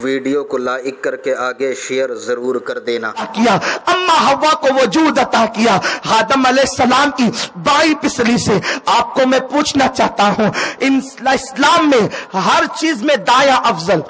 Video کو like کر کے آگے شیئر ضرور کر دینا. کیا اما حوا کو وجود عطا کیا آدم علیہ السلام کی بائیں پسلی سے. آپ کو میں پوچھنا چاہتا ہوں، اسلام میں ہر چیز میں دایاں افضل.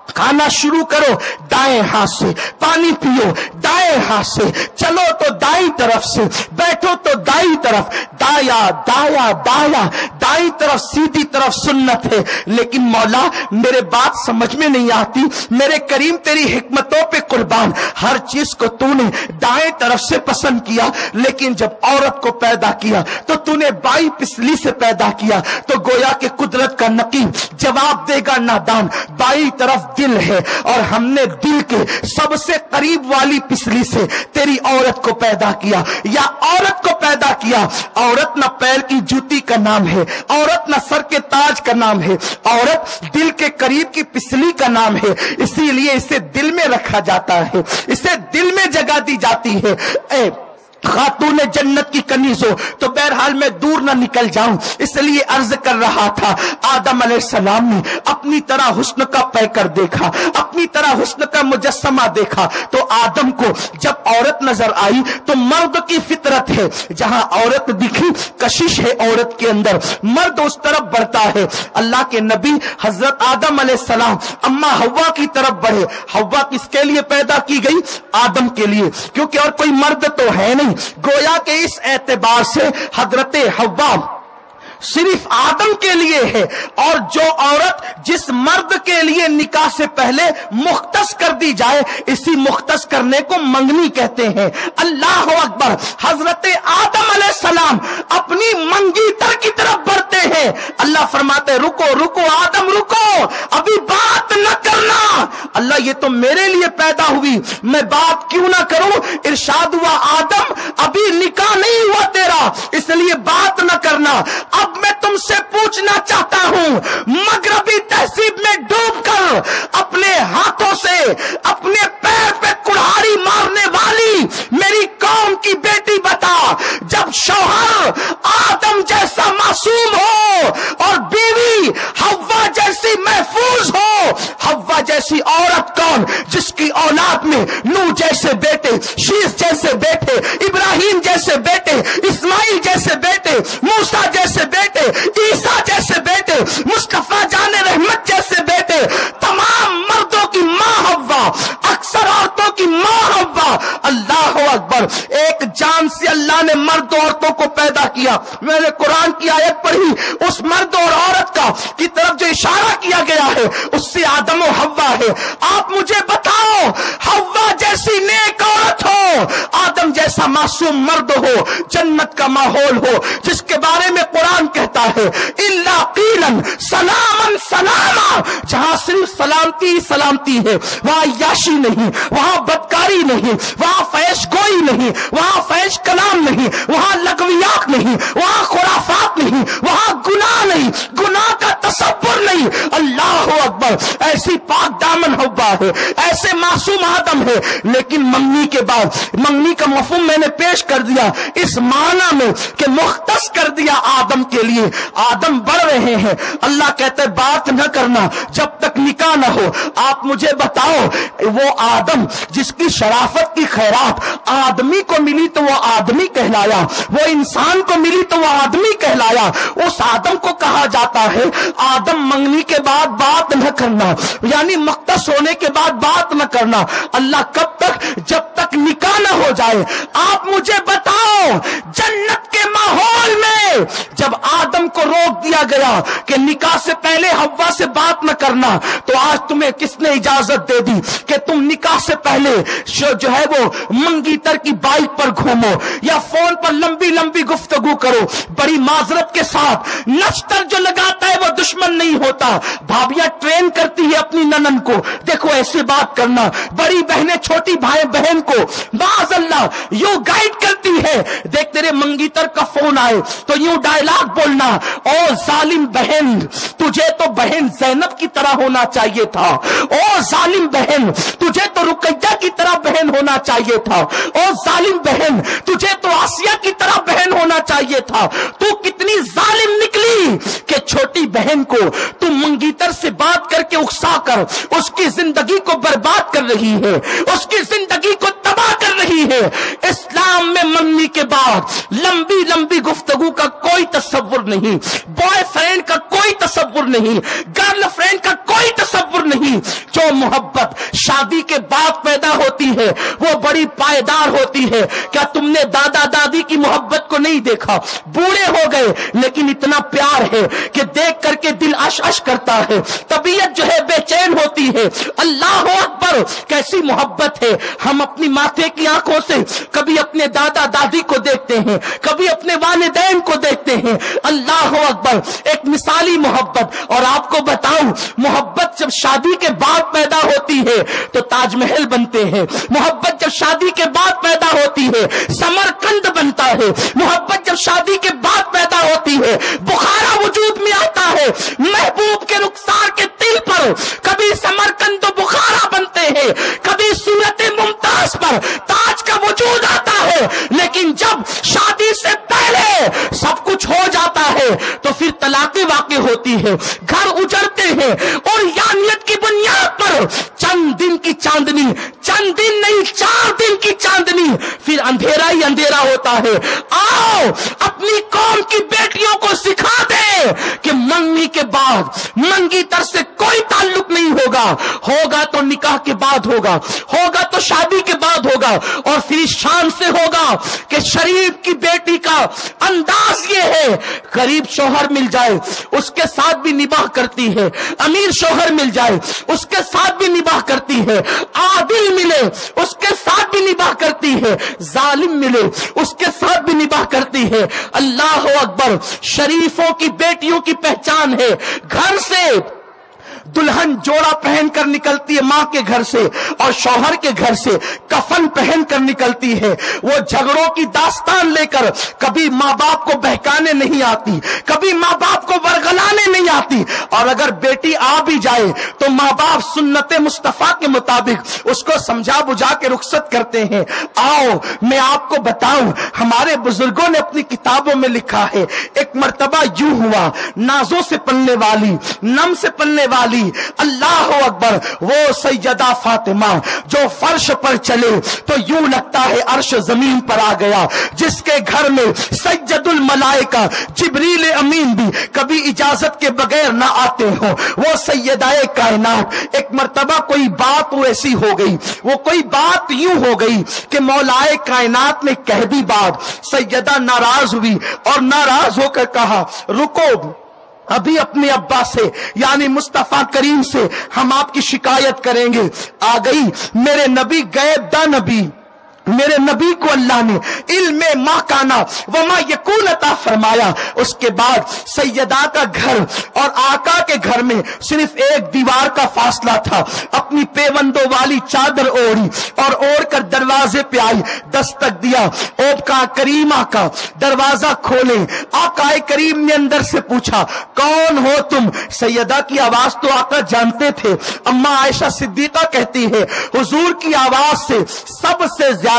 کھانا شروع کرو دائیں ہاتھ سے، پانی پیو دائیں ہاتھ سے، چلو تو دائیں طرف سے، بیٹھو تو دائیں طرف، دایا دایا دایا، دائیں طرف سیدھی طرف سنت ہے. لیکن مولا میرے بات سمجھ میں نہیں آتی، میرے کریم تیری حکمتوں پہ قربان، ہر چیز کو تو نے دائیں طرف سے پسند کیا، لیکن جب عورت کو پیدا کیا تو نے بائیں پسلی سے پیدا کیا. تو گویا کہ قدرت کا نقیب جواب دے گا نادان، بائیں طرف دل ہے اور ہم نے دل کے سب سے قریب والی پسلی سے تیری عورت کو پیدا کیا. یا عورت کو پیدا کیا. عورت نہ پیر کی جوتی کا نام ہے، عورت نہ سر کے تاج کا نام ہے، عورت دل کے قریب کی پسلی کا نام ہے. اسی لیے اسے دل میں رکھا جاتا ہے، اسے دل میں جگہ دی جاتی ہے. اے خاتون جنت کی کنیز ہو. تو بہرحال میں دور نہ نکل جاؤں، اس لیے عرض کر رہا تھا آدم علیہ السلام نے اپنی طرح حسن کا پیکر دیکھا، اپنی طرح حسن کا مجسمہ دیکھا. تو آدم کو جب عورت نظر آئی تو مرد کی فطرت ہے، جہاں عورت دکھی کشش ہے عورت کے اندر، مرد اس طرف بڑھتا ہے. اللہ کے نبی حضرت آدم علیہ السلام اما حوا کی طرف بڑھے. حوا کس کے لیے پیدا کی گئی؟ آدم کے لیے، کیونکہ اور کوئی مرد تو ہے نہیں. گویا کہ اس اعتبار سے حضرت حوا صرف آدم کے لیے ہے. اور جو عورت جس مرد کے لیے نکاح سے پہلے مختص کر دی جائے، اسی مختص کرنے کو منگنی کہتے ہیں. اللہ اکبر. حضرت آدم علیہ السلام اپنی منگیتر کی طرف بڑھتے ہیں. اللہ فرماتے رکو رکو آدم رکو، ابھی بات نہ کرنا. اللہ یہ تو میرے لیے پیدا ہوئی، میں بات کیوں نہ کروں؟ ارشاد ہوا آدم ابھی نکاح نہیں ہوا تیرا، اس لیے بات نہ کرنا. اب میں تم سے پوچھنا چاہتا ہوں، مغربی تہذیب میں ڈوب کر اپنے ہاتھوں سے اپنے پیر پہ کڑھاڑی مارنے والی میری قوم کی بیٹی بتا، جب شوہر آدم جیسا معصوم ہو اور بیوی حوا جیسی محفوظ ہو، حوا جیسی عورت کون؟ جس کی اولاد میں نوح جیسے بیٹے، شیس جیسے بیٹے، ابراہیم جیسے بیٹے، اسماعیل جیسے بیٹے، موسیٰ جیسے بیٹے، عیسیٰ جیسے بیٹے، مصطفیٰ جان رحمت جیسے بیٹے. تمام مردوں کی ماں حوا، اکثر عورتوں کی ماں حوا. اللہ اکبر. ایک جان سے اللہ نے مرد عورتوں کو پیدا کیا. میں نے قرآن کی آیت پڑھی، اس مرد اور عورت کا کی طرف جو اشارہ کیا گیا ہے اس سے آدم و حوا ہے. آپ مجھے بتاؤ، حوا جیسی نیک عورت ہو، آدم جیسا معصوم مرد ہو، جنت کا ماحول ہو، جس کے بارے میں قرآن کہتا ہے الا قیلا سلاما سلاما، جہاں صرف سلامتی سلامتی ہے، وہاں عیاشی نہیں، وہاں بدکاری نہیں، وہاں فحش گوئی نہیں، وہاں فحش کلام نہیں، وہاں لغویات نہیں، وہاں خرافات نہیں، وہاں گناہ نہیں، گناہ کا تصور نہیں. اللہ اکبر. ایسی پاک دامن حوا ہے، ایسے معصوم آدم ہے. لیکن منگنی کے بعد، منگنی کا مفہوم میں نے پیش کر دیا اس معنی میں کہ مختص کر دیا آدم کے لیے. آدم بڑھ رہے ہیں، اللہ کہتے ہیں بات نہ کرنا جب تک نکاح نہ ہو. آپ مجھے بتاؤ، وہ آدم جس کی شرافت کی خیرات آدمی کو ملی تو وہ آدمی کہلایا، وہ انسان کو ملی تو وہ آدمی کہلایا. اس آدم کو کہا جاتا ہے آدم منگنی کے بعد بات نہ کرنا، یعنی مختص ہونے کے بعد بات نہ کرنا. اللہ کب تک؟ جب تک نکاح نہ ہو جائے. آپ مجھے بتاؤ، جنت کے ماحول میں جب آدم کو روک دیا گیا کہ نکاح سے پہلے حوا سے بات نہ کرنا، تو آج تمہیں کس نے اجازت دے دی کہ تم نکاح سے پہلے جو ہے وہ منگیتر کی بائک پر گھومو یا فون پر لمبی لمبی گفتگو کرو؟ بڑی معذرت کے ساتھ، نشتر جو لگاتا ہے وہ دشمن نہیں ہوتا. بھابیاں ٹرین کرتی ہے اپنی ننن کو، دیکھو ایسے بات کرنا. بڑی بہنیں چھوٹی بھائی بہن کو معاذ اللہ یوں گائیڈ کرتی ہے. دیکھ تیرے منگیتر کا فون آئے تو یوں ڈائلاگ بولنا، او ظالم بہن تجھے تو بہن زینب کی طرح ہونا چاہیے تھا، او ظالم بہن تجھے تو رقیہ کی طرح بہن ہونا چاہیے تھا، او ظالم بہن تجھے تو آسیہ کی طرح بہن ہونا چاہیے تھا. تو کتنی ظالم نکلی کہ چھوٹی بہن کو تم منگیتر سے بات کر کے اکسا کر اس کی زندگی کو برباد کر رہی ہے، اس کی زندگی کو تباہ کر رہی ہے۔ اسلام میں منگنی کے بعد لمبی لمبی گفتگو کا کوئی تصور نہیں، بوائے فرینڈ کا کوئی تصور نہیں، گرل فرینڈ کا کوئی تصور نہیں۔ جو محبت شادی کے بعد پیدا ہوتی ہے وہ بڑی پائیدار ہوتی ہے۔ کیا تم نے دادا دادی کی محبت کو نہیں دیکھا؟ بوڑھے ہو گئے لیکن اتنا پیار ہے کہ دیکھ کر کے دل اش اش کرتا ہے، طبیعت جو ہے بے چین ہوتی ہے۔ اللہ اکبر، کیسی محبت ہے۔ ہم اپنی ماتھے کی آنکھوں سے کبھی اپنے دادا دادی کو دیکھتے ہیں، کبھی اپنے والدین کو دیکھتے ہیں۔ اللہ اکبر، ایک مثالی محبت۔ اور آپ کو بتاؤں، محبت جب شادی کے بعد پیدا ہوتی ہے تو تاج محل بنتے ہیں، محبت جب شادی کے بعد پیدا ہوتی ہے سمرقند بنتا ہے، محبت جب شادی کے بعد پیدا ہوتی ہے بخارا وجود میں آتا ہے۔ محبوب کے رخسار کے تل پر کبھی سمرقند و بخارا بنتے ہیں، کبھی صورت ممتاز پر تاج کا وجود آتا ہے، لیکن جب شادی سے پہلے سب کچھ ہو جاتا ہے تو پھر طلاقیں واقع ہوتی ہے، گھر اجڑتے ہیں، اور یانیت کی بنیاد پر چند دن کی چاندنی، چند دن نہیں 4 دن کی چاندنی، پھر اندھیرا ہی اندھیرا ہوتا ہے۔ آؤ اپنی قوم کی بیٹیوں کو سکھا دے کہ منگنی کے بعد منگی تر سے کوئی تعلق نہیں ہوگا، ہوگا تو نکاح کے بعد ہوگا، ہوگا تو شادی کے بعد ہوگا، اور پھر شان سے ہوگا کہ شریف کی بیٹی کا انداز یہ ہے، غریب شوہر مل جائے اس کے ساتھ بھی نباہ کرتی ہے، امیر شوہر مل جائے اس کے ساتھ بھی نباہ کرتی ہے، عادل ملے اس کے ساتھ بھی نباہ کرتی ہے، ظالم ملے اس کے ساتھ بھی نباہ کرتی ہے۔ اللہ اکبر، شریفوں کی بیٹیوں کی پہچان ہے، گھر سے دلہن جوڑا پہن کر نکلتی ہے ماں کے گھر سے، اور شوہر کے گھر سے کفن پہن کر نکلتی ہے۔ وہ جھگڑوں کی داستان لے کر کبھی ماں باپ کو بہکانے نہیں آتی، کبھی ماں باپ کو ورغلانے نہیں آتی، اور اگر بیٹی آ بھی جائے تو ماں باپ سنت مصطفیٰ کے مطابق اس کو سمجھا بجھا کے رخصت کرتے ہیں۔ آؤ میں آپ کو بتاؤں، ہمارے بزرگوں نے اپنی کتابوں میں لکھا ہے، ایک مرتبہ یوں ہوا، نازوں سے پلنے والی، نم سے پلنے والی، اللہ اکبر، وہ سیدہ فاطمہ جو فرش پر چلے تو یوں لگتا ہے عرش زمین پر آ گیا، جس کے گھر میں سید الملائکہ جبریل امین بھی کبھی اجازت کے بغیر نہ آتے ہوں، وہ سیدہ کائنات۔ ایک مرتبہ کوئی بات ایسی ہو گئی، وہ کوئی بات یوں ہو گئی کہ مولائے کائنات نے کہہ دی بات، سیدہ ناراض ہوئی اور ناراض ہو کر کہا رکو، ابھی اپنے ابا سے یعنی مصطفیٰ کریم سے ہم آپ کی شکایت کریں گے۔ آ گئی، میرے نبی غیب دا نبی، میرے نبی کو اللہ نے علم ما کانا وما یکون عطا فرمایا۔ اس کے بعد سیدہ کا گھر اور آقا کے گھر میں صرف ایک دیوار کا فاصلہ تھا، اپنی پیوندوں والی چادر اوڑھی اور اوڑھ کر دروازے پہ آئی، دستک دیا، اوپکا کریمہ کا دروازہ کھولے، آقا کریم نے اندر سے پوچھا کون ہو تم؟ سیدہ کی آواز تو آقا جانتے تھے، اماں عائشہ صدیقہ کہتی ہے حضور کی آواز سے سب سے زیادہ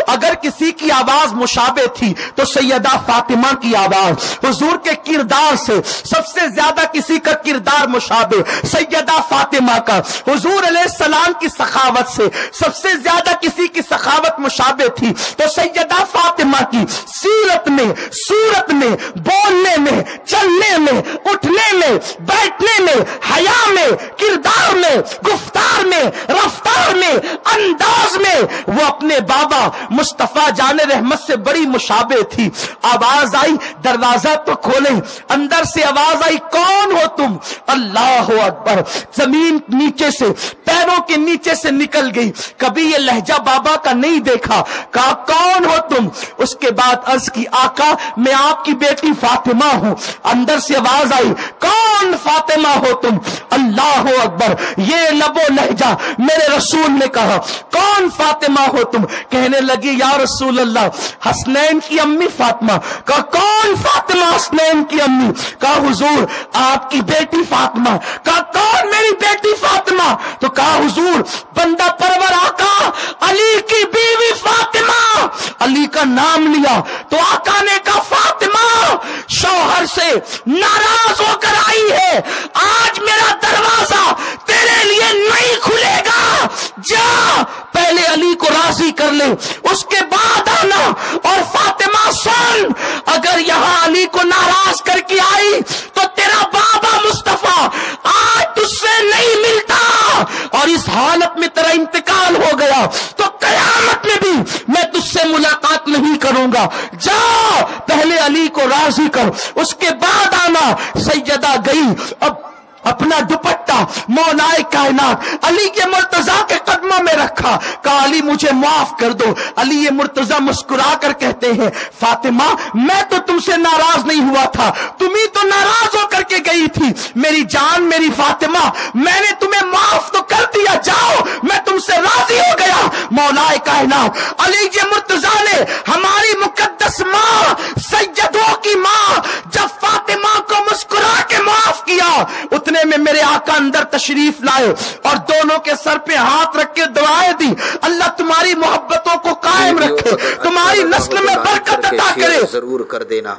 اگر کسی کی آواز مشابہ تھی تو سیدہ فاطمہ کی آواز، حضور کے کردار سے سب سے زیادہ کسی کا کردار مشابہ سیدہ فاطمہ کا، حضور علیہ السلام کی سخاوت سے سب سے زیادہ کسی کی سخاوت مشابہ تھی تو سیدہ فاطمہ کی سیرت میں، صورت میں، بولنے میں، چلنے میں، اٹھنے میں، بیٹھنے میں، حیا میں، کردار میں، گفتار میں، رفتار میں، انداز میں وہ اپنے بابا مصطفیٰ جان رحمت سے بڑی مشابہ تھی۔ آواز آئی، دروازہ تو کھولیں، اندر سے آواز آئی کون ہو تم؟ اللہ اکبر، زمین نیچے سے، پیروں کے نیچے سے نکل گئی، کبھی یہ لہجہ بابا کا نہیں دیکھا، کہا کون ہو تم؟ اس کے بعد عرض کی آقا میں آپ کی بیٹی فاطمہ ہوں۔ اندر سے آواز آئی کون فاطمہ ہو تم؟ اللہ اکبر، یہ لب و لہجہ میرے رسول نے کہا کون فاطمہ ہو تم؟ کہنے لگی یا رسول اللہ حسنین کی امی فاطمہ۔ کہا کون فاطمہ حسنین کی امی؟ کہا حضور آپ کی بیٹی فاطمہ۔ کہا کون میری بیٹی فاطمہ؟ تو کہا حضور بندہ پرور آقا علی کی بیوی فاطمہ۔ علی کا نام لیا تو آقا نے کہا فاطمہ شوہر سے ناراض ہو کر آئی ہے، آج میرا دروازہ تیرے لیے نہیں کھلے گا، جا پہلے علی کو راضی کر لے، اس کے بعد آنا۔ اور فاطمہ سن، اگر یہاں علی کو ناراض کر کے آئی تو تیرا بابا مصطفیٰ آج تجھ سے نہیں ملتا، اور اس حالت میں تیرا انتقال ہو گیا تو قیامت میں بھی میں تجھ سے ملاقات نہیں کروں گا، جا پہلے علی کو راضی کر، اس کے بعد آنا۔ سیدہ گئی، اب اپنا دوپٹہ مولائے کائنات علی کے مرتضیٰ کے قدموں میں رکھا، کہا علی مجھے معاف کر دو۔ علی یہ مرتضیٰ مسکرا کر کہتے ہیں فاطمہ میں تو تم سے ناراض نہیں ہوا تھا، تم ہی تو ناراض ہو کر کے گئی تھی، میری جان میری فاطمہ میں نے تمہیں معاف تو کر دیا، جاؤ میں تم سے راضی ہو گیا۔ مولائے کائنات علی کے مرتضیٰ نے ہماری مقدس ماں سیدوں کی ماں جب فاطمہ کو مسکرا کے معاف کیا، اتنے میں میرے آقا اندر تشریف لائے اور دونوں کے سر پہ ہاتھ رکھ کے دعائیں دی، اللہ تمہاری محبتوں کو قائم رکھے، تمہاری نسل میں برکت عطا کرے۔ ضرور کر دینا۔